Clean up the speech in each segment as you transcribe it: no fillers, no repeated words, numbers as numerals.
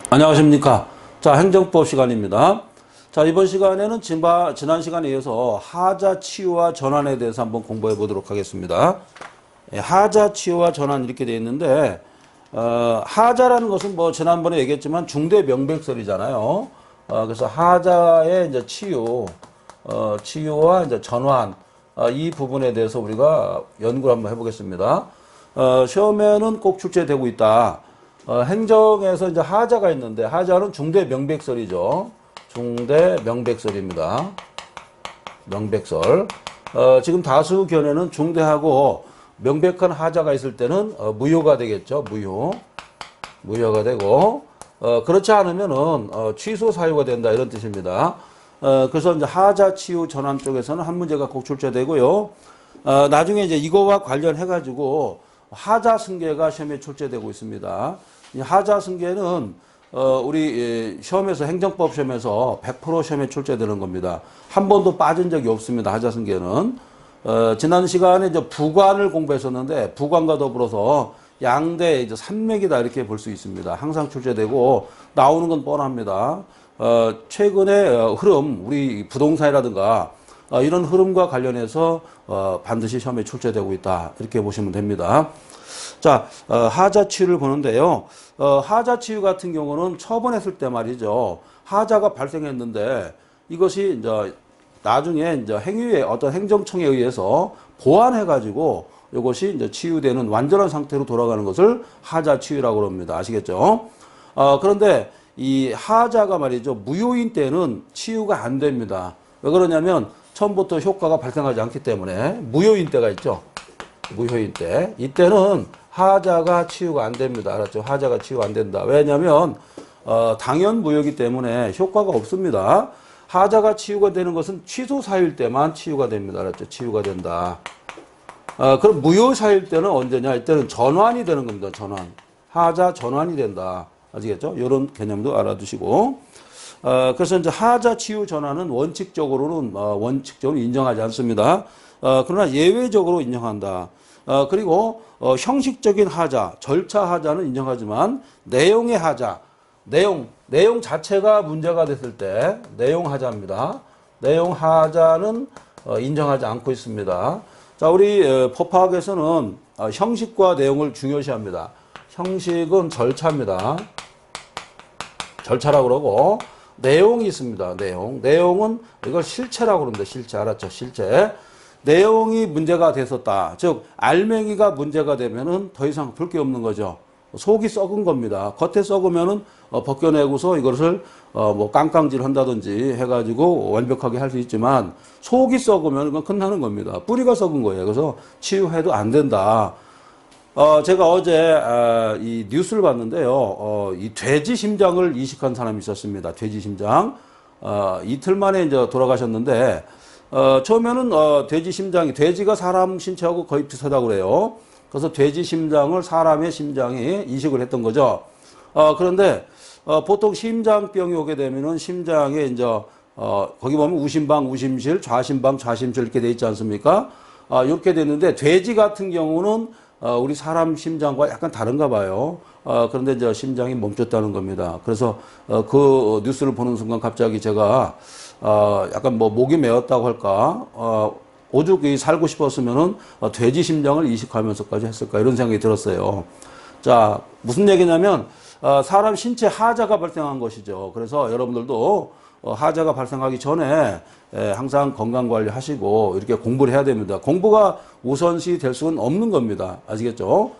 안녕하십니까. 자, 행정법 시간입니다. 자, 이번 시간에는 지난 시간에 이어서 하자 치유와 전환에 대해서 한번 공부해 보도록 하겠습니다. 예, 하자 치유와 전환 이렇게 되어 있는데, 하자라는 것은 뭐 지난번에 얘기했지만 중대 명백설이잖아요. 그래서 하자의 이제 치유와 이제 전환, 이 부분에 대해서 우리가 연구를 한번 해보겠습니다. 시험에는 꼭 출제되고 있다. 행정에서 이제 하자가 있는데, 하자는 중대 명백설이죠. 중대 명백설입니다. 명백설. 지금 다수 견해는 중대하고 명백한 하자가 있을 때는 무효가 되겠죠. 무효가 되고, 그렇지 않으면은 취소 사유가 된다 이런 뜻입니다. 그래서 이제 하자 치유 전환 쪽에서는 한 문제가 꼭 출제되고요. 나중에 이제 이거와 관련해 가지고 하자 승계가 시험에 출제되고 있습니다. 이 하자 승계는 우리 시험에서 행정법 시험에서 100% 시험에 출제되는 겁니다. 한 번도 빠진 적이 없습니다. 하자 승계는. 지난 시간에 이제 부관을 공부했었는데 부관과 더불어서 양대 이제 산맥이다 이렇게 볼 수 있습니다. 항상 출제되고 나오는 건 뻔합니다. 최근의 흐름, 우리 부동산이라든가 이런 흐름과 관련해서 반드시 시험에 출제되고 있다 이렇게 보시면 됩니다. 자, 하자 치유를 보는데요. 하자 치유 같은 경우는 처분했을 때 말이죠. 하자가 발생했는데 이것이 이제 나중에 이제 행위에 어떤 행정청에 의해서 보완해가지고 이것이 이제 치유되는 완전한 상태로 돌아가는 것을 하자 치유라고 합니다. 아시겠죠? 그런데 이 하자가 말이죠. 무효인 때는 치유가 안 됩니다. 왜 그러냐면 처음부터 효과가 발생하지 않기 때문에 무효인 때가 있죠. 무효인 때. 이때는 하자가 치유가 안 됩니다. 알았죠? 하자가 치유가 안 된다. 왜냐면 당연 무효이기 때문에 효과가 없습니다. 하자가 치유가 되는 것은 취소 사유일 때만 치유가 됩니다. 알았죠? 치유가 된다. 그럼 무효 사유일 때는 언제냐? 이때는 전환이 되는 겁니다. 전환. 하자 전환이 된다. 아시겠죠? 이런 개념도 알아두시고. 그래서 이제 하자 치유 전환은 원칙적으로는 인정하지 않습니다. 그러나 예외적으로 인정한다. 그리고 형식적인 하자, 절차 하자는 인정하지만 내용의 하자, 내용 자체가 문제가 됐을 때 내용 하자입니다. 내용 하자는 인정하지 않고 있습니다. 자, 우리 법학에서는 형식과 내용을 중요시합니다. 형식은 절차입니다. 절차라고 그러고 내용이 있습니다. 내용은 이걸 실체라고 그럽니다. 실체. 알았죠? 실체. 내용이 문제가 됐었다. 즉 알맹이가 문제가 되면은 더 이상 볼 게 없는 거죠. 속이 썩은 겁니다. 겉에 썩으면은 벗겨내고서 이것을 뭐 깡깡질 한다든지 해가지고 완벽하게 할 수 있지만 속이 썩으면 이건 끝나는 겁니다. 뿌리가 썩은 거예요. 그래서 치유해도 안 된다. 제가 어제 이 뉴스를 봤는데요. 이 돼지 심장을 이식한 사람이 있었습니다. 돼지 심장. 이틀 만에 이제 돌아가셨는데 처음에는 돼지가 사람 신체하고 거의 비슷하다고 그래요. 그래서 돼지 심장을 사람의 심장에 이식을 했던 거죠. 그런데 보통 심장병이 오게 되면은 심장에 이제 거기 보면 우심방, 우심실, 좌심방, 좌심실 이렇게 돼 있지 않습니까? 이렇게 됐는데 돼지 같은 경우는 우리 사람 심장과 약간 다른가 봐요. 그런데 이제 심장이 멈췄다는 겁니다. 그래서 그 뉴스를 보는 순간 갑자기 제가 약간 뭐 목이 메었다고 할까? 오죽 살고 싶었으면은 돼지 심장을 이식하면서까지 했을까? 이런 생각이 들었어요. 자, 무슨 얘기냐면 사람 신체 하자가 발생한 것이죠. 그래서 여러분들도 하자가 발생하기 전에 항상 건강관리 하시고 이렇게 공부를 해야 됩니다. 공부가 우선시 될 수는 없는 겁니다. 아시겠죠?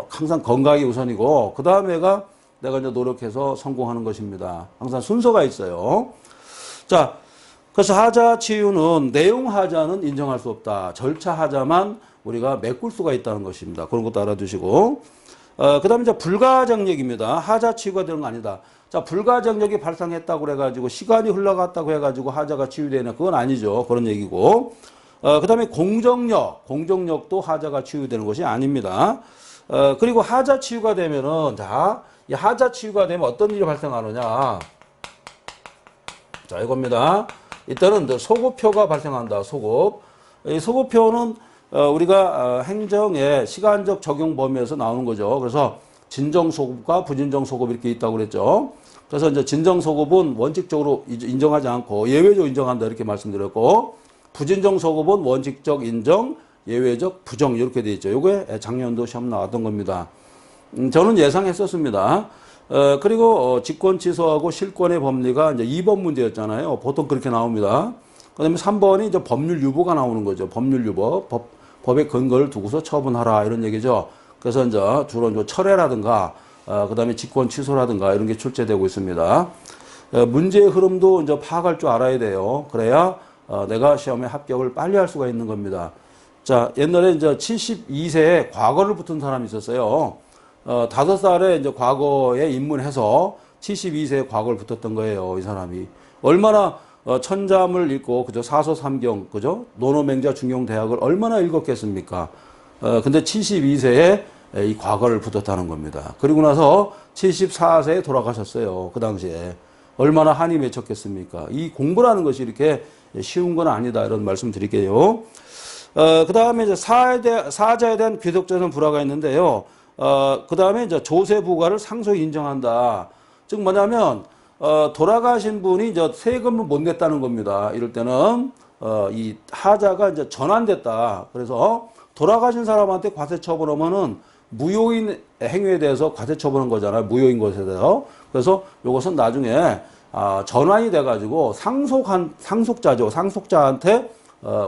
항상 건강이 우선이고 그 다음에가 내가 이제 노력해서 성공하는 것입니다. 항상 순서가 있어요. 자, 그래서 하자 치유는 내용 하자는 인정할 수 없다. 절차 하자만 우리가 메꿀 수가 있다는 것입니다. 그런 것도 알아두시고. 그 다음에 이제 불가정력입니다. 하자 치유가 되는 거 아니다. 자, 불가정력이 발생했다고 그래가지고 시간이 흘러갔다고 해가지고 하자가 치유되냐? 그건 아니죠. 그런 얘기고. 그 다음에 공정력도 하자가 치유되는 것이 아닙니다. 그리고 하자 치유가 되면은, 자, 이 하자 치유가 되면 어떤 일이 발생하느냐? 자, 이겁니다. 이때는 소급표가 발생한다. 소급. 이 소급표는 우리가 행정의 시간적 적용 범위에서 나오는 거죠. 그래서 진정소급과 부진정소급 이렇게 있다고 그랬죠. 그래서 이제 진정소급은 원칙적으로 인정하지 않고 예외적 인정한다 이렇게 말씀드렸고, 부진정소급은 원칙적 인정, 예외적 부정 이렇게 돼 있죠. 요게 작년도 시험 나왔던 겁니다. 저는 예상했었습니다. 그리고 직권 취소하고 실권의 법리가 이제 2번 문제였잖아요. 보통 그렇게 나옵니다. 그다음에 3번이 이제 법률 유보가 나오는 거죠. 법률 유보, 법의 근거를 두고서 처분하라 이런 얘기죠. 그래서 이제 주로 이제 철회라든가, 그다음에 직권 취소라든가 이런 게 출제되고 있습니다. 문제의 흐름도 이제 파악할 줄 알아야 돼요. 그래야 내가 시험에 합격을 빨리 할 수가 있는 겁니다. 자, 옛날에 이제 72세에 과거를 붙은 사람이 있었어요. 5살에 이제 과거에 입문해서 72세에 과거를 붙었던 거예요. 이 사람이. 얼마나 천잠을 읽고, 그죠? 사서삼경, 그죠? 논어맹자 중용대학을 얼마나 읽었겠습니까? 근데 72세에 이 과거를 붙었다는 겁니다. 그리고 나서 74세에 돌아가셨어요. 그 당시에. 얼마나 한이 맺혔겠습니까? 이 공부라는 것이 이렇게 쉬운 건 아니다. 이런 말씀 드릴게요. 그 다음에 이제 사자에 대한 귀속전선 불화가 있는데요. 그 다음에 이제 조세 부과를 상속이 인정한다. 즉 뭐냐면, 돌아가신 분이 이제 세금을 못 냈다는 겁니다. 이럴 때는, 이 하자가 이제 전환됐다. 그래서 돌아가신 사람한테 과세 처분하면은 무효인 행위에 대해서 과세 처분한 거잖아요. 무효인 것에 대해서. 그래서 이것은 나중에, 전환이 돼가지고 상속자죠. 상속자한테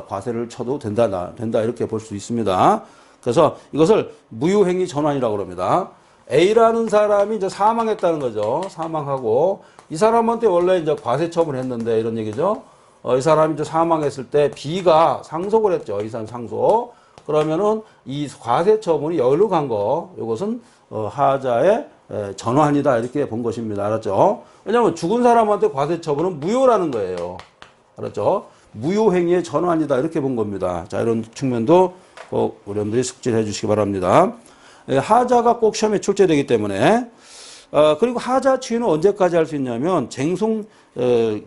과세를 쳐도 된다 이렇게 볼 수 있습니다. 그래서 이것을 무효행위 전환이라고 합니다. A라는 사람이 이제 사망했다는 거죠. 사망하고 이 사람한테 원래 이제 과세 처분했는데 이런 얘기죠. 이 사람이 이제 사망했을 때 B가 상속을 했죠. 이산 상속. 그러면은 이 과세 처분이 여기로 거. 이것은 하자의 전환이다 이렇게 본 것입니다. 알았죠? 왜냐하면 죽은 사람한테 과세 처분은 무효라는 거예요. 알았죠? 무효행위의 전환이다 이렇게 본 겁니다. 자, 이런 측면도 꼭 여러분들이 숙지를 해주시기 바랍니다. 하자가 꼭 시험에 출제되기 때문에, 그리고 하자 취유는 언제까지 할 수 있냐면 쟁송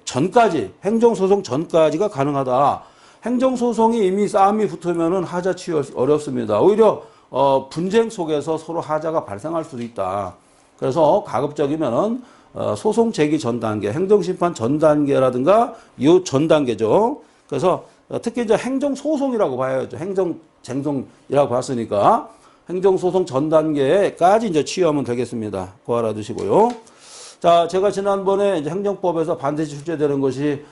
전까지, 행정소송 전까지가 가능하다. 행정소송이 이미 싸움이 붙으면은 하자 취유 어렵습니다. 오히려 분쟁 속에서 서로 하자가 발생할 수도 있다. 그래서 가급적이면은 소송 제기 전 단계, 행정심판 전 단계라든가 이 전 단계죠. 그래서 특히 이제 행정소송이라고 봐야죠. 행정쟁송이라고 봤으니까 행정소송 전 단계까지 이제 취하면 되겠습니다. 그거 알아두시고요. 자, 제가 지난번에 이제 행정법에서 반드시 출제되는 것이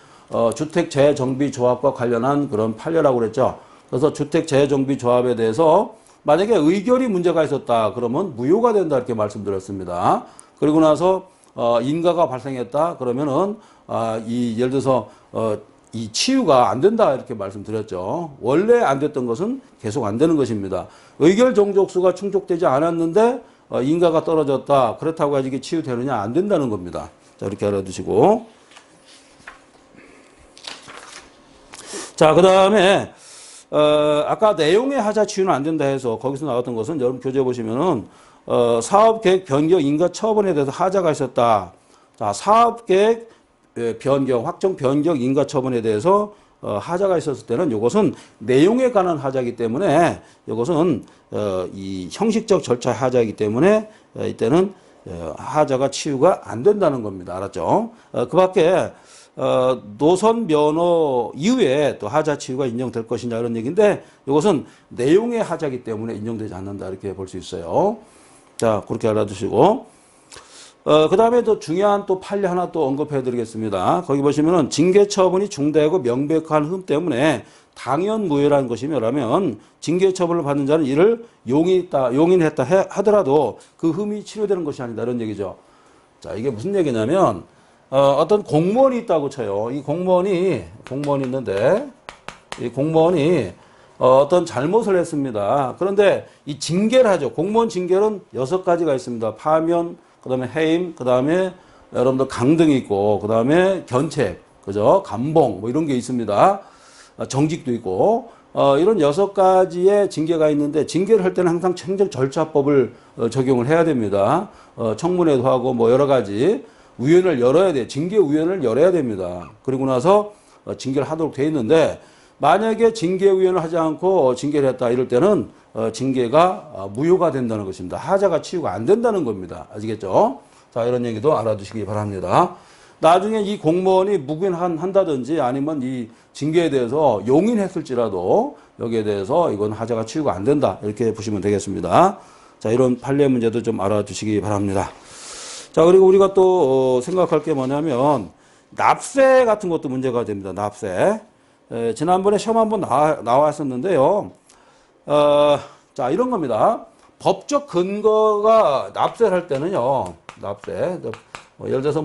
주택재정비조합과 관련한 그런 판례라고 그랬죠. 그래서 주택재정비조합에 대해서 만약에 의결이 문제가 있었다 그러면 무효가 된다 이렇게 말씀드렸습니다. 그리고 나서 인가가 발생했다 그러면은 예를 들어서 이 치유가 안 된다 이렇게 말씀드렸죠. 원래 안 됐던 것은 계속 안 되는 것입니다. 의결 종족수가 충족되지 않았는데 인가가 떨어졌다. 그렇다고 해서 이게 치유되느냐 안 된다는 겁니다. 자, 이렇게 알아두시고. 자, 그 다음에 아까 내용의 하자 치유는 안 된다 해서 거기서 나왔던 것은 여러분 교재 보시면은 사업계획 변경 인가 처분에 대해서 하자가 있었다. 자, 사업계획 변경, 확정 변경 인가 처분에 대해서 하자가 있었을 때는 이것은 내용에 관한 하자이기 때문에 이것은 이 형식적 절차 하자이기 때문에 이때는 하자가 치유가 안 된다는 겁니다. 알았죠? 그 밖에 노선 면허 이후에 또 하자 치유가 인정될 것이냐 이런 얘기인데 이것은 내용의 하자이기 때문에 인정되지 않는다 이렇게 볼 수 있어요. 자, 그렇게 알아두시고. 그 다음에 또 중요한 또 판례 하나 또 언급해 드리겠습니다. 거기 보시면은 징계 처분이 중대하고 명백한 흠 때문에 당연 무효라는 것이 뭐라면 징계 처분을 받는 자는 이를 용인했다 하더라도 그 흠이 치료되는 것이 아니다 이런 얘기죠. 자, 이게 무슨 얘기냐면 어떤 공무원이 있다고 쳐요. 이 공무원이 있는데 이 공무원이 어떤 잘못을 했습니다. 그런데 이 징계를 하죠. 공무원 징계는 6가지가 있습니다. 파면, 그 다음에 해임, 그 다음에 여러분들 강등이 있고, 그 다음에 견책, 그죠? 감봉, 뭐 이런 게 있습니다. 정직도 있고, 이런 6가지의 징계가 있는데, 징계를 할 때는 항상 행정절차법을 적용을 해야 됩니다. 청문회도 하고, 뭐 여러 가지 위원회를 열어야 돼요. 징계위원회를 열어야 됩니다. 그리고 나서 징계를 하도록 돼 있는데, 만약에 징계위원을 하지 않고 징계를 했다 이럴 때는 징계가 무효가 된다는 것입니다. 하자가 치유가 안 된다는 겁니다. 아시겠죠? 자, 이런 얘기도 알아두시기 바랍니다. 나중에 이 공무원이 묵인한다든지 아니면 이 징계에 대해서 용인했을지라도 여기에 대해서 이건 하자가 치유가 안 된다. 이렇게 보시면 되겠습니다. 자, 이런 판례 문제도 좀 알아두시기 바랍니다. 자, 그리고 우리가 또 생각할 게 뭐냐면 납세 같은 것도 문제가 됩니다. 납세. 지난번에 시험 한번 나왔었는데요. 자, 이런 겁니다. 법적 근거가 납세를 할 때는요. 납세. 예를 들어서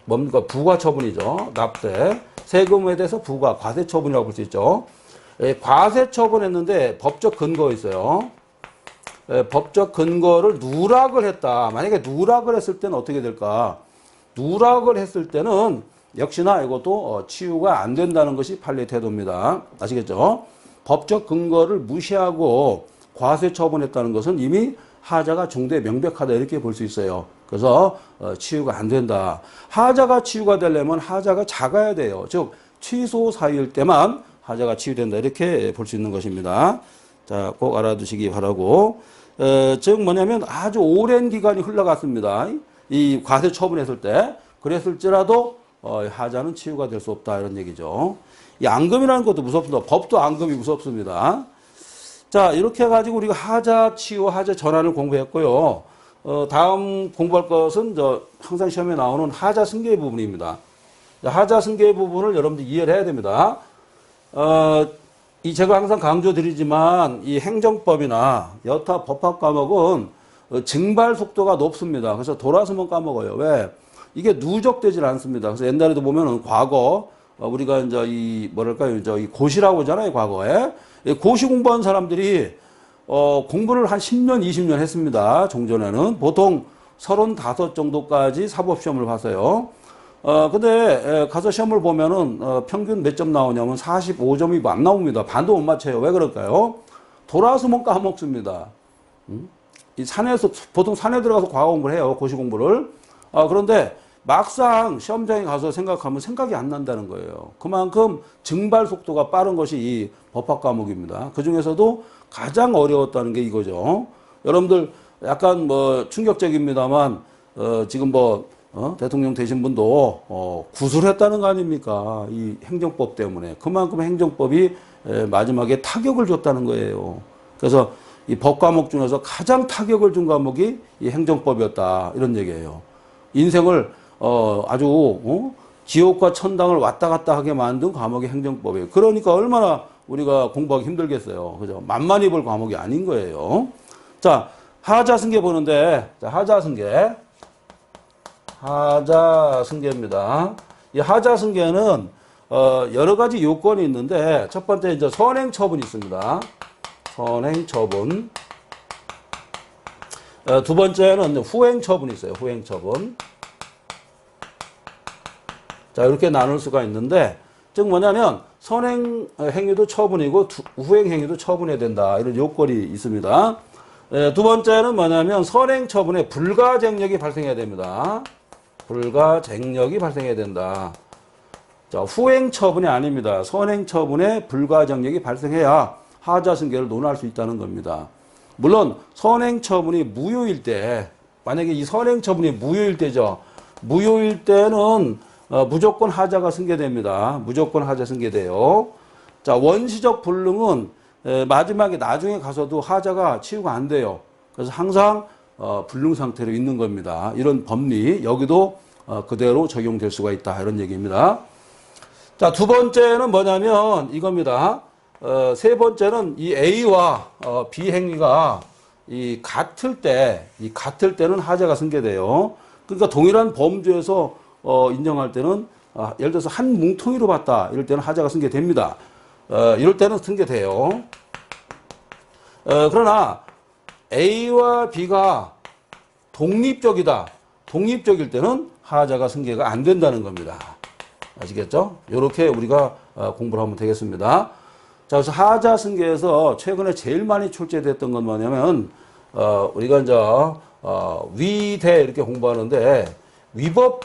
뭡니까? 부과 처분이죠. 납세. 세금에 대해서 부과, 과세 처분이라고 볼 수 있죠. 과세 처분했는데 법적 근거 있어요. 법적 근거를 누락을 했다. 만약에 누락을 했을 때는 어떻게 될까? 누락을 했을 때는 역시나 이것도 치유가 안 된다는 것이 판례 태도입니다. 아시겠죠? 법적 근거를 무시하고 과세 처분했다는 것은 이미 하자가 중대 명백하다 이렇게 볼 수 있어요. 그래서 치유가 안 된다. 하자가 치유가 되려면 하자가 작아야 돼요. 즉 취소 사유일 때만 하자가 치유된다 이렇게 볼 수 있는 것입니다. 자, 꼭 알아두시기 바라고. 즉 뭐냐면 아주 오랜 기간이 흘러갔습니다. 이 과세 처분했을 때 그랬을지라도 하자는 치유가 될 수 없다 이런 얘기죠. 이 앙금이라는 것도 무섭습니다. 법도 앙금이 무섭습니다. 자, 이렇게 해가지고 우리가 하자 치유, 하자 전환을 공부했고요. 다음 공부할 것은 항상 시험에 나오는 하자 승계 부분입니다. 하자 승계 부분을 여러분들 이해를 해야 됩니다. 제가 항상 강조드리지만 이 행정법이나 여타 법학 과목은 증발 속도가 높습니다. 그래서 돌아서만 까먹어요. 왜? 이게 누적되질 않습니다. 그래서 옛날에도 보면은 과거 우리가 이제 이 고시라고 하잖아요. 과거에 고시 공부한 사람들이 공부를 한 10년, 20년 했습니다. 종전에는 보통 35 정도까지 사법시험을 봤어요. 근데 가서 시험을 보면은 평균 몇 점 나오냐면 45점이 안 나옵니다. 반도 못 맞춰요. 왜 그럴까요? 돌아서만 까먹습니다. 이 산에서 보통 산에 들어가서 과거 공부를 해요. 고시 공부를. 그런데 막상 시험장에 가서 생각하면 생각이 안 난다는 거예요. 그만큼 증발 속도가 빠른 것이 이 법학 과목입니다. 그 중에서도 가장 어려웠다는 게 이거죠. 여러분들 약간 충격적입니다만 지금 대통령 되신 분도 구술했다는 거 아닙니까? 이 행정법 때문에. 그만큼 행정법이 마지막에 타격을 줬다는 거예요. 그래서 이 법 과목 중에서 가장 타격을 준 과목이 이 행정법이었다. 이런 얘기예요. 인생을 아주 지옥과 천당을 왔다 갔다 하게 만든 과목이 행정법이에요. 그러니까 얼마나 우리가 공부하기 힘들겠어요. 그죠? 만만히 볼 과목이 아닌 거예요. 자, 하자승계 보는데, 자, 하자승계입니다. 이 하자승계는 여러 가지 요건이 있는데 첫 번째 이제 선행처분이 있습니다. 선행처분. 두 번째는 후행처분이 있어요. 후행처분. 자, 이렇게 나눌 수가 있는데, 즉 뭐냐면 선행 행위도 처분이고 후행 행위도 처분해야 된다. 이런 요건이 있습니다. 두 번째는 뭐냐면 선행 처분에 불가쟁력이 발생해야 됩니다. 불가쟁력이 발생해야 된다. 자, 후행 처분이 아닙니다. 선행 처분에 불가쟁력이 발생해야 하자승계를 논할 수 있다는 겁니다. 물론 선행 처분이 무효일 때, 만약에 이 선행 처분이 무효일 때죠. 무효일 때는 무조건 하자가 승계됩니다. 무조건 하자 승계돼요. 자, 원시적 불능은 마지막에 나중에 가서도 하자가 치유가 안 돼요. 그래서 항상 불능 상태로 있는 겁니다. 이런 법리 여기도 그대로 적용될 수가 있다. 이런 얘기입니다. 자, 두 번째는 뭐냐면 이겁니다. 세 번째는 이 A와 B 행위가 같을 때는 하자가 승계돼요. 그러니까 동일한 범죄에서 인정할 때는 예를 들어서 한 뭉텅이로 봤다. 이럴 때는 하자가 승계됩니다. 이럴 때는 승계돼요. 그러나 A와 B가 독립적이다. 독립적일 때는 하자가 승계가 안 된다는 겁니다. 아시겠죠? 이렇게 우리가 공부를 하면 되겠습니다. 자, 그래서 하자 승계에서 최근에 제일 많이 출제됐던 건 뭐냐면 우리가 이제 위대 이렇게 공부하는데 위법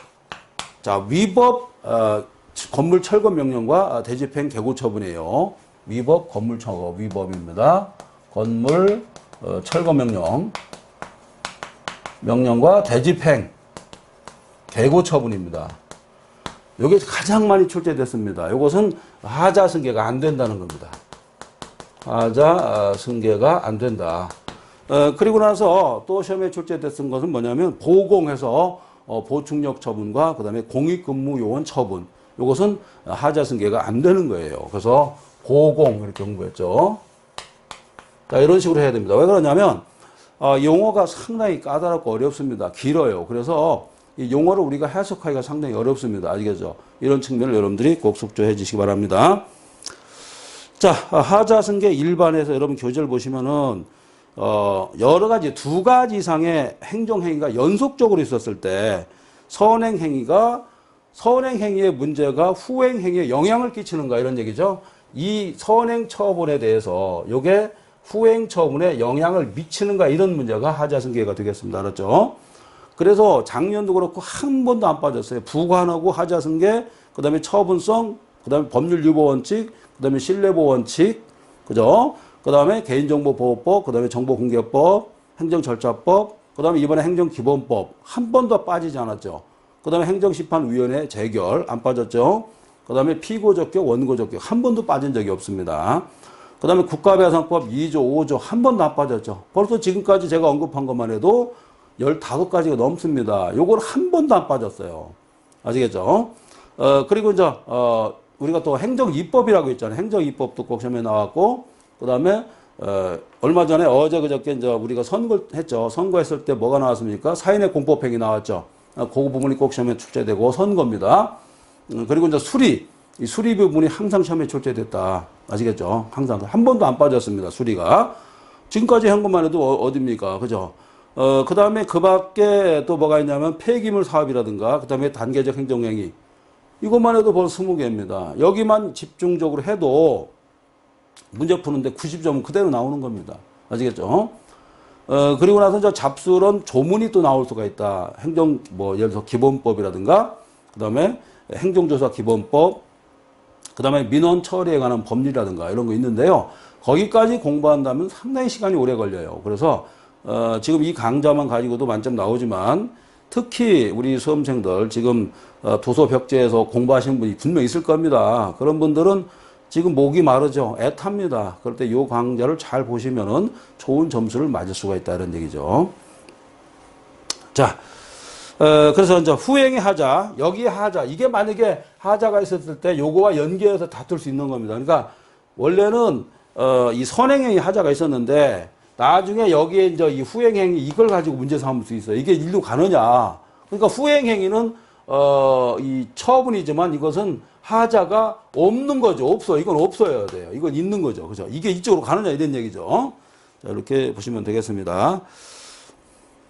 건물 철거 명령과 대집행 개고 처분이에요. 위법 건물 철거 위법입니다. 건물 철거 명령과 대집행 개고 처분입니다. 이게 가장 많이 출제됐습니다. 이것은 하자 승계가 안 된다는 겁니다. 하자 승계가 안 된다. 그리고 나서 또 시험에 출제됐던 것은 뭐냐면 보공해서 보충력 처분과 그다음에 공익근무요원 처분. 이것은 하자 승계가 안 되는 거예요. 그래서 보공 이렇게 공부했죠. 자, 이런 식으로 해야 됩니다. 왜 그러냐면 용어가 상당히 까다롭고 어렵습니다. 길어요. 그래서 이 용어를 우리가 해석하기가 상당히 어렵습니다. 아시겠죠? 이런 측면을 여러분들이 꼭 숙지해 주시기 바랍니다. 자, 하자승계 일반에서 여러분 교재를 보시면은 여러 가지 두 가지 이상의 행정행위가 연속적으로 있었을 때 선행행위의 문제가 후행행위에 영향을 끼치는가 이런 얘기죠. 이 선행 처분에 대해서 요게 후행 처분에 영향을 미치는가 이런 문제가 하자승계가 되겠습니다. 알았죠? 그래서 작년도 그렇고 한 번도 안 빠졌어요. 부관하고 하자승계, 그 다음에 처분성, 그 다음에 법률 유보 원칙, 그 다음에 신뢰보 원칙, 그죠? 그 다음에 개인정보보호법, 그 다음에 정보공개법, 행정절차법, 그 다음에 이번에 행정기본법 한 번도 빠지지 않았죠. 그 다음에 행정심판위원회 재결 안 빠졌죠. 그 다음에 피고적격, 원고적격 한 번도 빠진 적이 없습니다. 그 다음에 국가배상법 2조, 5조 한 번도 안 빠졌죠. 벌써 지금까지 제가 언급한 것만 해도 15가지가 넘습니다. 요걸 한 번도 안 빠졌어요. 아시겠죠? 그리고 이제, 우리가 또 행정입법이라고 있잖아요. 행정입법도 꼭 시험에 나왔고, 그 다음에, 얼마 전에 어제 그저께 이제 우리가 선거를 했죠. 선거했을 때 뭐가 나왔습니까? 사인의 공법행위 나왔죠. 그 부분이 꼭 시험에 출제되고 선거입니다. 그리고 이제 이 수리 부분이 항상 시험에 출제됐다. 아시겠죠? 항상. 한 번도 안 빠졌습니다. 수리가. 지금까지 한 것만 해도 어딥니까? 그죠? 그 다음에 그 밖에 또 뭐가 있냐면 폐기물 사업이라든가, 그 다음에 단계적 행정행위. 이것만 해도 벌써 20개입니다. 여기만 집중적으로 해도 문제 푸는데 90점은 그대로 나오는 겁니다. 아시겠죠? 그리고 나서 이제 잡술은 조문이 또 나올 수가 있다. 예를 들어서 기본법이라든가, 그 다음에 행정조사 기본법, 그 다음에 민원 처리에 관한 법률이라든가 이런 거 있는데요. 거기까지 공부한다면 상당히 시간이 오래 걸려요. 그래서 지금 이 강좌만 가지고도 만점 나오지만 특히 우리 수험생들 지금 도서 벽제에서 공부하시는 분이 분명 있을 겁니다. 그런 분들은 지금 목이 마르죠. 애탑니다. 그럴 때 이 강좌를 잘 보시면은 좋은 점수를 맞을 수가 있다 이런 얘기죠. 자, 그래서 이제 후행의 하자, 여기 하자, 이게 만약에 하자가 있었을 때 요거와 연계해서 다툴 수 있는 겁니다. 그러니까 원래는 이 선행행위 하자가 있었는데 나중에 여기에 이제 이 후행행위 이걸 가지고 문제 삼을 수 있어요. 이게 일로 가느냐. 그러니까 후행행위는 이 처분이지만 이것은 하자가 없는 거죠. 없어. 이건 없어야 돼요. 이건 있는 거죠. 그죠? 이게 이쪽으로 가느냐 이런 얘기죠. 자, 이렇게 보시면 되겠습니다.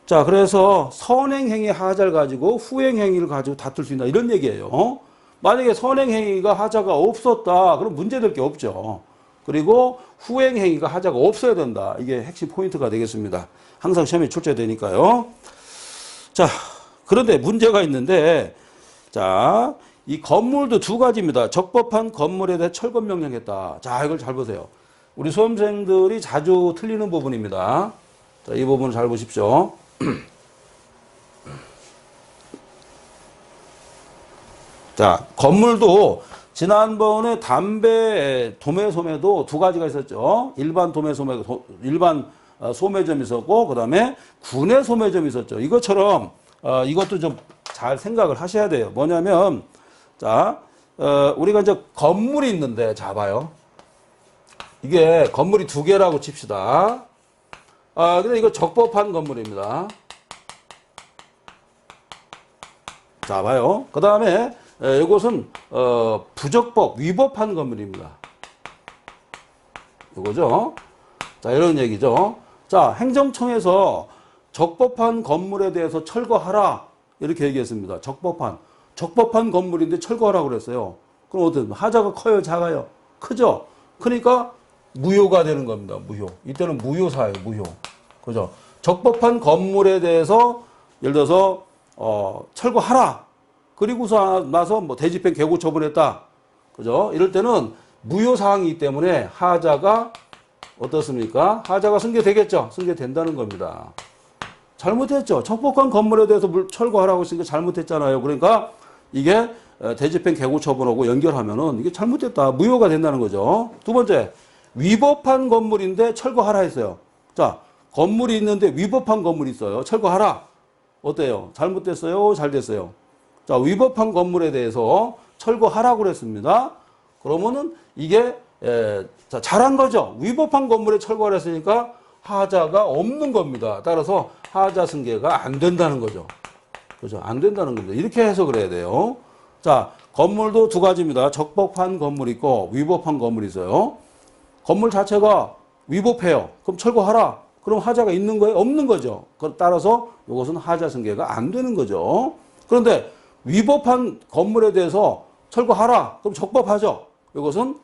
자, 그래서 선행행위 하자를 가지고 후행행위를 가지고 다툴 수 있다. 이런 얘기예요. 만약에 선행행위가 하자가 없었다. 그럼 문제될 게 없죠. 그리고 후행행위가 하자가 없어야 된다. 이게 핵심 포인트가 되겠습니다. 항상 시험에 출제되니까요. 자, 그런데 문제가 있는데, 자, 이 건물도 두 가지입니다. 적법한 건물에 대해 철거 명령했다. 자, 이걸 잘 보세요. 우리 수험생들이 자주 틀리는 부분입니다. 자, 이 부분을 잘 보십시오. 자, 건물도 지난번에 담배 도매 소매도 두 가지가 있었죠. 일반 도매 소매, 일반 소매점이 있었고, 그 다음에 군내 소매점이 있었죠. 이것처럼 이것도 좀 잘 생각을 하셔야 돼요. 뭐냐면, 자, 우리가 이제 건물이 있는데, 자, 봐요. 이게 건물이 두 개라고 칩시다. 근데 이거 적법한 건물입니다. 자, 봐요. 그 다음에 이것은 부적법, 위법한 건물입니다. 이거죠. 자, 이런 얘기죠. 자, 행정청에서 적법한 건물에 대해서 철거하라 이렇게 얘기했습니다. 적법한 건물인데 철거하라고 그랬어요. 그럼 어떤 하자가 커요, 작아요? 크죠. 그러니까 무효가 되는 겁니다. 무효. 이때는 무효사예요. 무효. 그죠? 적법한 건물에 대해서 예를 들어서 철거하라. 그리고서 나서 뭐 대집행 개고 처분했다. 그죠? 이럴 때는 무효 사항이기 때문에 하자가 어떻습니까? 하자가 승계되겠죠? 승계된다는 겁니다. 잘못했죠? 적법한 건물에 대해서 철거하라고 했으니까 잘못했잖아요. 그러니까 이게 대집행 개고 처분하고 연결하면은 이게 잘못됐다. 무효가 된다는 거죠. 두 번째, 위법한 건물인데 철거하라 했어요. 자, 건물이 있는데 위법한 건물이 있어요. 철거하라. 어때요? 잘못됐어요? 잘 됐어요? 자, 위법한 건물에 대해서 철거하라고 그랬습니다. 그러면은 이게 자, 잘한 거죠. 위법한 건물에 철거를 했으니까 하자가 없는 겁니다. 따라서 하자 승계가 안 된다는 거죠. 그죠? 안 된다는 겁니다. 이렇게 해석을 해야 돼요. 자, 건물도 두 가지입니다. 적법한 건물이 있고 위법한 건물이 있어요. 건물 자체가 위법해요. 그럼 철거하라. 그럼 하자가 있는 거예요? 없는 거죠. 따라서 이것은 하자 승계가 안 되는 거죠. 그런데 위법한 건물에 대해서 철거하라. 그럼 적법하죠. 이것은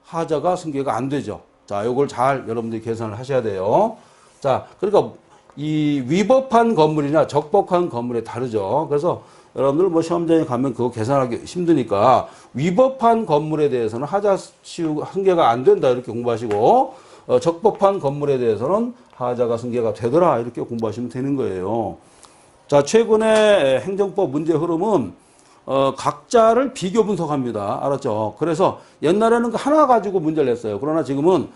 하자가 승계가 안 되죠. 자, 이걸 잘 여러분들이 계산을 하셔야 돼요. 자, 그러니까 이 위법한 건물이나 적법한 건물이 다르죠. 그래서 여러분들 뭐 시험장에 가면 그거 계산하기 힘드니까 위법한 건물에 대해서는 하자 승계가 안 된다 이렇게 공부하시고 적법한 건물에 대해서는 하자가 승계가 되더라 이렇게 공부하시면 되는 거예요. 자, 최근에 행정법 문제 흐름은 각자를 비교 분석합니다. 알았죠? 그래서 옛날에는 하나 가지고 문제를 냈어요. 그러나 지금은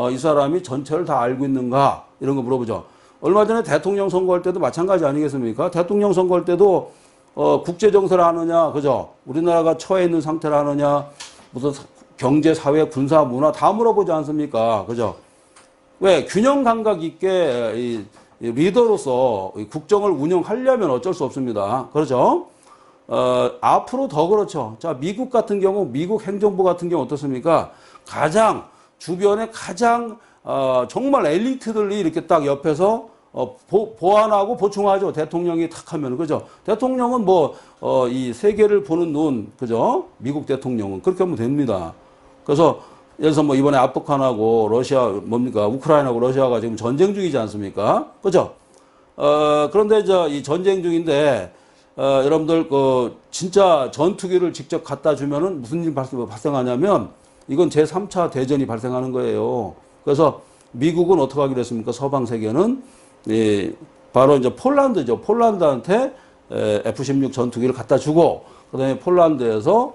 이 사람이 전체를 다 알고 있는가 이런 거 물어보죠. 얼마 전에 대통령 선거할 때도 마찬가지 아니겠습니까? 대통령 선거할 때도 국제 정세를 아느냐, 그죠? 우리나라가 처해 있는 상태를 아느냐, 무슨 경제, 사회, 군사, 문화 다 물어보지 않습니까? 그죠? 왜 균형 감각 있게 이 리더로서 국정을 운영하려면 어쩔 수 없습니다. 그렇죠? 앞으로 더 그렇죠. 자, 미국 같은 경우, 미국 행정부 같은 경우 어떻습니까? 가장, 주변에 가장, 정말 엘리트들이 이렇게 딱 옆에서, 보완하고 보충하죠. 대통령이 탁 하면, 그죠? 대통령은 뭐, 이 세계를 보는 눈, 그죠? 미국 대통령은. 그렇게 하면 됩니다. 그래서, 예를 들어서 뭐 이번에 아프간하고 러시아, 뭡니까? 우크라이나하고 러시아가 지금 전쟁 중이지 않습니까? 그죠? 그런데 이 전쟁 중인데, 여러분들, 진짜 전투기를 직접 갖다 주면은 무슨 일이 발생하냐면, 이건 제3차 대전이 발생하는 거예요. 그래서 미국은 어떻게 하기로 했습니까? 서방 세계는, 바로 이제 폴란드죠. 폴란드한테 F-16 전투기를 갖다 주고, 그 다음에 폴란드에서,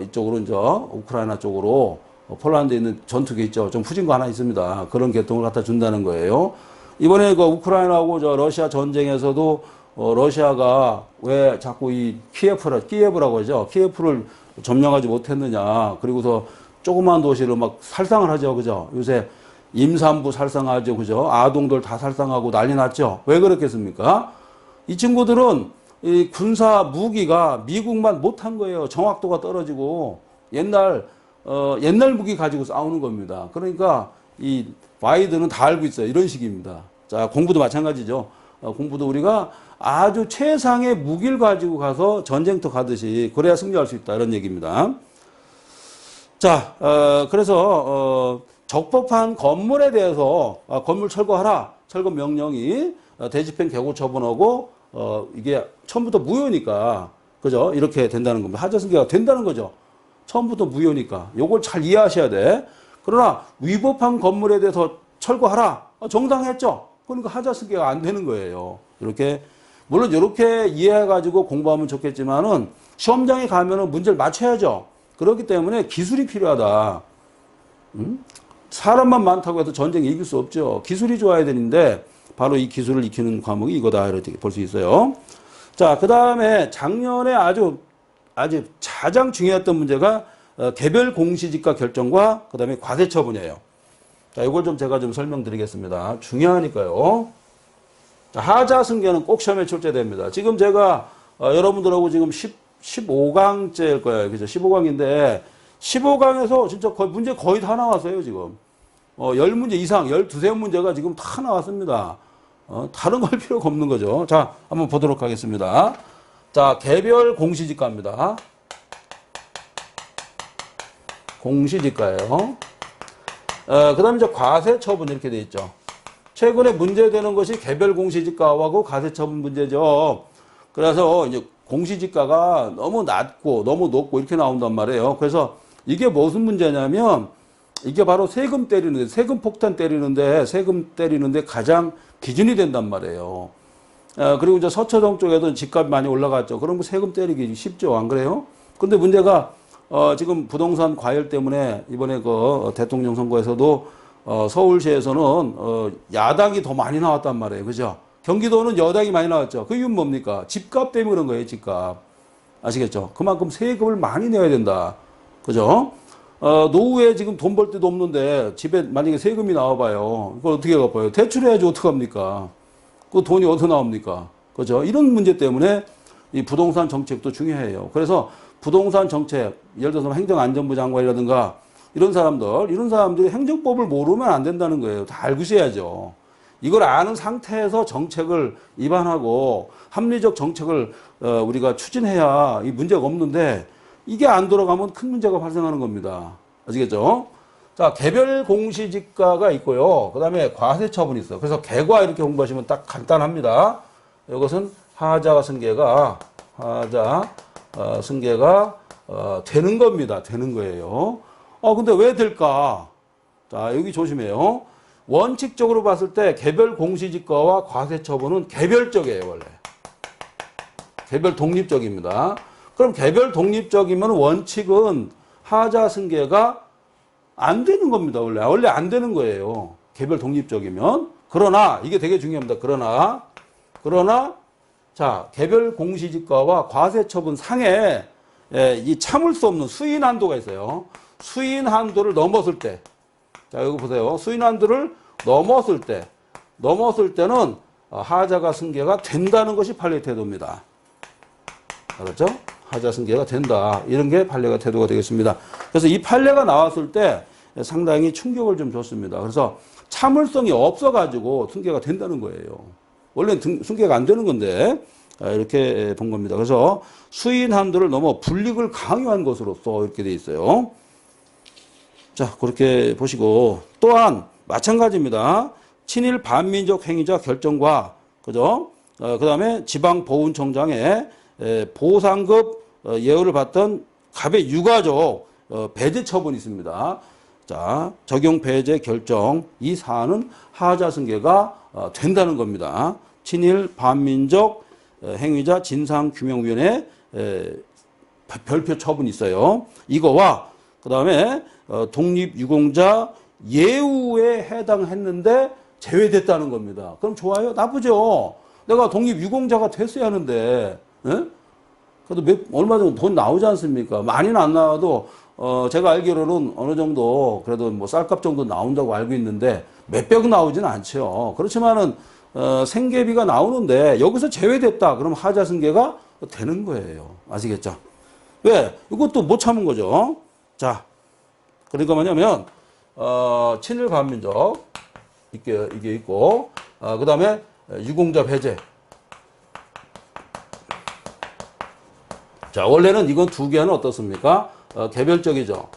이쪽으로 이제 우크라이나 쪽으로, 폴란드에 있는 전투기 있죠. 좀 후진 거 하나 있습니다. 그런 계통을 갖다 준다는 거예요. 이번에 그 우크라이나하고 러시아 전쟁에서도 러시아가 왜 자꾸 이 키예프라고 하죠. 키예프를 점령하지 못했느냐. 그리고서 조그만 도시를 막 살상을 하죠. 그죠? 요새 임산부 살상하죠. 그죠? 아동들 다 살상하고 난리 났죠. 왜 그렇겠습니까? 이 친구들은 이 군사 무기가 미국만 못한 거예요. 정확도가 떨어지고 옛날 무기 가지고 싸우는 겁니다. 그러니까 이 바이든은 다 알고 있어요. 이런 식입니다. 자, 공부도 마찬가지죠. 공부도 우리가 아주 최상의 무기를 가지고 가서 전쟁터 가듯이 그래야 승리할 수 있다. 이런 얘기입니다. 자, 그래서 적법한 건물에 대해서 건물 철거하라. 철거 명령이 대집행 개고 처분하고 이게 처음부터 무효니까 그죠? 이렇게 된다는 겁니다. 하자 승계가 된다는 거죠. 처음부터 무효니까. 요걸 잘 이해하셔야 돼. 그러나 위법한 건물에 대해서 철거하라. 정당했죠. 그러니까 하자 승계가 안 되는 거예요. 이렇게 물론 이렇게 이해해가지고 공부하면 좋겠지만은 시험장에 가면은 문제를 맞춰야죠. 그렇기 때문에 기술이 필요하다. 사람만 많다고 해서 전쟁에 이길 수 없죠. 기술이 좋아야 되는데 바로 이 기술을 익히는 과목이 이거다 이렇게 볼 수 있어요. 자, 그 다음에 작년에 아주 가장 중요했던 문제가 개별 공시지가 결정과 그 다음에 과세 처분이에요. 자, 이걸 제가 설명드리겠습니다. 중요하니까요. 자, 하자 승계는 꼭 시험에 출제됩니다. 지금 제가 여러분들하고 지금 15강째일 거예요. 그죠? 15강인데 15강에서 진짜 문제 거의 다 나왔어요, 지금. 10문제 이상, 12문제가 지금 다 나왔습니다. 다른 거 할 필요가 없는 거죠. 자, 한번 보도록 하겠습니다. 자, 개별 공시지가입니다. 공시지가예요. 그 다음에 이제 과세처분 이렇게 돼 있죠. 최근에 문제되는 것이 개별 공시지가하고 과세처분 문제죠. 그래서 이제 공시지가가 너무 낮고 너무 높고 이렇게 나온단 말이에요. 그래서 이게 무슨 문제냐면 이게 바로 세금 때리는데, 세금 폭탄 때리는데, 세금 때리는데 가장 기준이 된단 말이에요. 그리고 이제 서초동 쪽에도 집값이 많이 올라갔죠. 그럼 뭐 세금 때리기 쉽죠. 안 그래요? 근데 문제가, 지금 부동산 과열 때문에 이번에 그 대통령 선거에서도, 서울시에서는, 야당이 더 많이 나왔단 말이에요. 그죠? 경기도는 여당이 많이 나왔죠. 그 이유는 뭡니까? 집값 때문에 그런 거예요. 집값. 아시겠죠? 그만큼 세금을 많이 내야 된다. 그죠? 노후에 지금 돈 벌 데도 없는데 집에 만약에 세금이 나와봐요. 이걸 어떻게 갚아요? 대출해야지 어떡합니까? 그 돈이 어디서 나옵니까? 그죠? 이런 문제 때문에 이 부동산 정책도 중요해요. 그래서 부동산 정책, 예를 들어서 행정안전부 장관이라든가 이런 사람들이 행정법을 모르면 안 된다는 거예요. 다 알고 있어야죠. 이걸 아는 상태에서 정책을 입안하고 합리적 정책을 우리가 추진해야 이 문제가 없는데 이게 안 돌아가면 큰 문제가 발생하는 겁니다. 아시겠죠? 자, 개별 공시지가가 있고요. 그 다음에 과세처분이 있어요. 그래서 개과 이렇게 공부하시면 딱 간단합니다. 이것은 하자가 승계가 되는 겁니다. 되는 거예요. 근데 왜 될까? 자, 여기 조심해요. 원칙적으로 봤을 때 개별 공시지가와 과세처분은 개별적이에요, 원래. 개별 독립적입니다. 그럼 개별 독립적이면 원칙은 하자 승계가 안 되는 겁니다, 원래. 원래 안 되는 거예요. 개별 독립적이면. 그러나, 이게 되게 중요합니다. 그러나, 자, 개별 공시지가와 과세처분 상에 이 참을 수 없는 수인 한도가 있어요. 수인 한도를 넘었을 때, 자, 여기 보세요. 수인 한도를 넘었을 때는 하자가 승계가 된다는 것이 판례 태도입니다. 알았죠? 하자 승계가 된다. 이런 게 판례가 태도가 되겠습니다. 그래서 이 판례가 나왔을 때 상당히 충격을 좀 줬습니다. 그래서 참을성이 없어가지고 승계가 된다는 거예요. 원래는 승계가 안 되는 건데 이렇게 본 겁니다. 그래서 수인 한도를 넘어 불이익을 강요한 것으로서 이렇게 돼 있어요. 자, 그렇게 보시고 또한 마찬가지입니다. 친일 반민족 행위자 결정과 그죠? 그다음에 지방보훈청장의 보상급 예우를 받던 갑의 유가족 배제 처분이 있습니다. 자, 적용 배제 결정 이 사안은 하자 승계가 된다는 겁니다. 친일 반민족 행위자 진상규명위원회 별표 처분이 있어요. 이거와 그다음에 독립유공자 예우에 해당했는데 제외됐다는 겁니다. 그럼 좋아요? 나쁘죠? 내가 독립유공자가 됐어야 하는데, 예? 그래도 얼마 정도 돈 나오지 않습니까? 많이는 안 나와도, 제가 알기로는 어느 정도, 그래도 뭐 쌀값 정도 나온다고 알고 있는데, 몇백 나오지는 않죠. 그렇지만은, 생계비가 나오는데, 여기서 제외됐다. 그럼 하자 승계가 되는 거예요. 아시겠죠? 왜? 이것도 못 참은 거죠. 자, 그러니까 뭐냐면, 친일 반민족, 이게 있고, 그 다음에 유공자 배제. 자, 원래는 이건 두 개는 어떻습니까? 개별적이죠.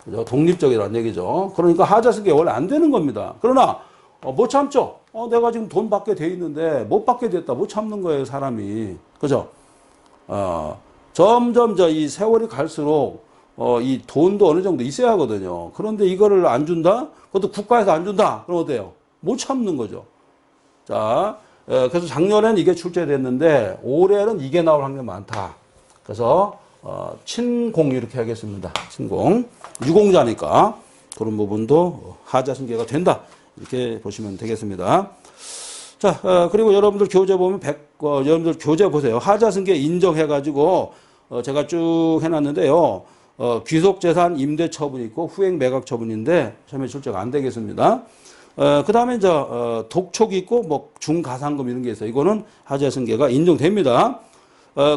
그죠? 독립적이라는 얘기죠. 그러니까 하자 승계 원래 안 되는 겁니다. 그러나, 못 참죠? 내가 지금 돈 받게 돼 있는데, 못 받게 됐다. 못 참는 거예요, 사람이. 그죠? 점점 이 세월이 갈수록, 이 돈도 어느 정도 있어야 하거든요. 그런데 이거를 안 준다? 그것도 국가에서 안 준다? 그럼 어때요? 못 참는 거죠. 자, 그래서 작년엔 이게 출제됐는데, 올해는 이게 나올 확률이 많다. 그래서, 친공 이렇게 하겠습니다. 친공. 유공자니까 그런 부분도 하자 승계가 된다. 이렇게 보시면 되겠습니다. 자, 그리고 여러분들 교재 보면 여러분들 교재 보세요. 하자 승계 인정해가지고, 제가 쭉 해놨는데요. 귀속재산 임대 처분이 있고 후행 매각 처분인데 처음에 출제가 안 되겠습니다. 그 다음에 이제 독촉이 있고 뭐 중가상금 이런 게 있어요. 이거는 하자 승계가 인정됩니다.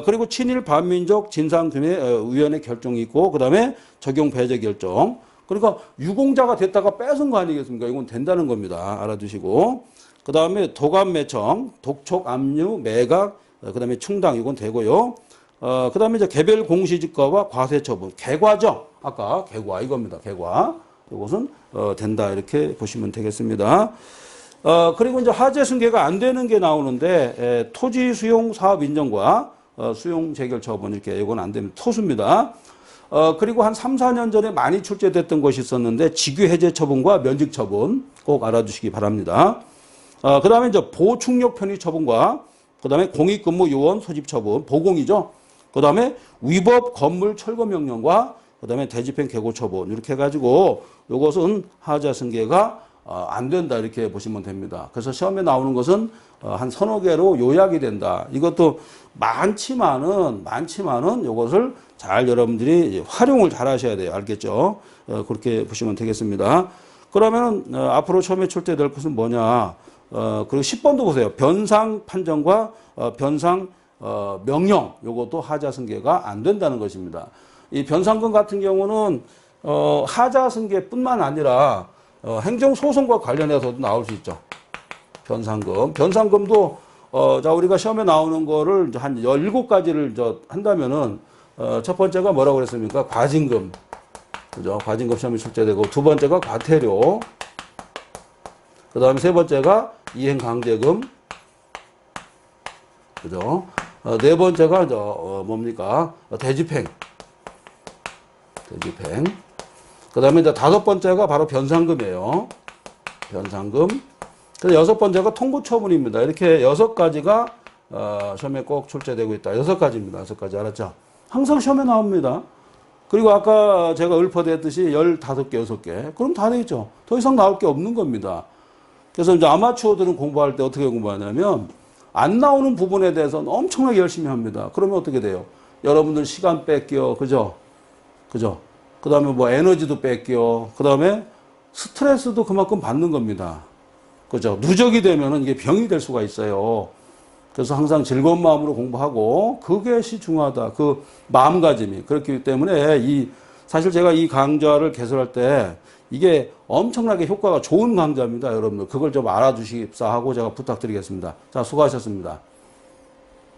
그리고 친일 반민족 진상규명위원회 결정이 있고 그 다음에 적용 배제 결정. 그러니까 유공자가 됐다가 뺏은 거 아니겠습니까? 이건 된다는 겁니다. 알아두시고. 그 다음에 도감매청, 독촉, 압류, 매각, 그 다음에 충당 이건 되고요. 그 다음에 이제 개별 공시지가와 과세처분, 개과죠. 아까 개과 이겁니다. 개과. 이것은 된다 이렇게 보시면 되겠습니다. 그리고 이제 하자 승계가 안 되는 게 나오는데 토지 수용 사업 인정과 수용 재결 처분 이렇게 이건 안 되면 토수입니다. 그리고 한 3, 4년 전에 많이 출제됐던 것이 있었는데 직위 해제 처분과 면직 처분 꼭 알아두시기 바랍니다. 그 다음에 이제 보충력 편의 처분과 그 다음에 공익근무 요원 소집 처분, 보공이죠. 그 다음에 위법 건물 철거 명령과 그 다음에 대집행 개고 처분 이렇게 해가지고 이것은 하자 승계가 안 된다 이렇게 보시면 됩니다. 그래서 시험에 나오는 것은 한 서너 개로 요약이 된다. 이것도 많지만은 이것을 잘 여러분들이 활용을 잘 하셔야 돼요. 알겠죠? 그렇게 보시면 되겠습니다. 그러면은 앞으로 시험에 출제될 것은 뭐냐? 그리고 10번도 보세요. 변상 판정과 변상 명령 요것도 하자 승계가 안 된다는 것입니다. 이 변상금 같은 경우는 하자 승계뿐만 아니라 행정소송과 관련해서도 나올 수 있죠. 변상금도 자 우리가 시험에 나오는 거를 한 17가지를 한다면은 첫 번째가 뭐라고 그랬습니까? 과징금. 그죠? 과징금 시험에 출제되고 두 번째가 과태료. 그다음에 세 번째가 이행강제금. 그죠? 네 번째가 뭡니까? 대집행. 그다음에 이제 다섯 번째가 바로 변상금이에요. 변상금. 그래서 여섯 번째가 통보처분입니다. 이렇게 6가지가 시험에 꼭 출제되고 있다. 6가지입니다. 6가지 알았죠? 항상 시험에 나옵니다. 그리고 아까 제가 읊어댔듯이 15개, 6개. 그럼 다 되겠죠. 더 이상 나올 게 없는 겁니다. 그래서 이제 아마추어들은 공부할 때 어떻게 공부하냐면 안 나오는 부분에 대해서는 엄청나게 열심히 합니다. 그러면 어떻게 돼요? 여러분들 시간 뺏겨. 그죠? 그 다음에 뭐 에너지도 뺏겨. 그 다음에 스트레스도 그만큼 받는 겁니다. 그죠? 누적이 되면은 이게 병이 될 수가 있어요. 그래서 항상 즐거운 마음으로 공부하고 그것이 중요하다. 그 마음가짐이. 그렇기 때문에 사실 제가 이 강좌를 개설할 때 이게 엄청나게 효과가 좋은 강좌입니다. 여러분들. 그걸 좀 알아주십사 하고 제가 부탁드리겠습니다. 자, 수고하셨습니다.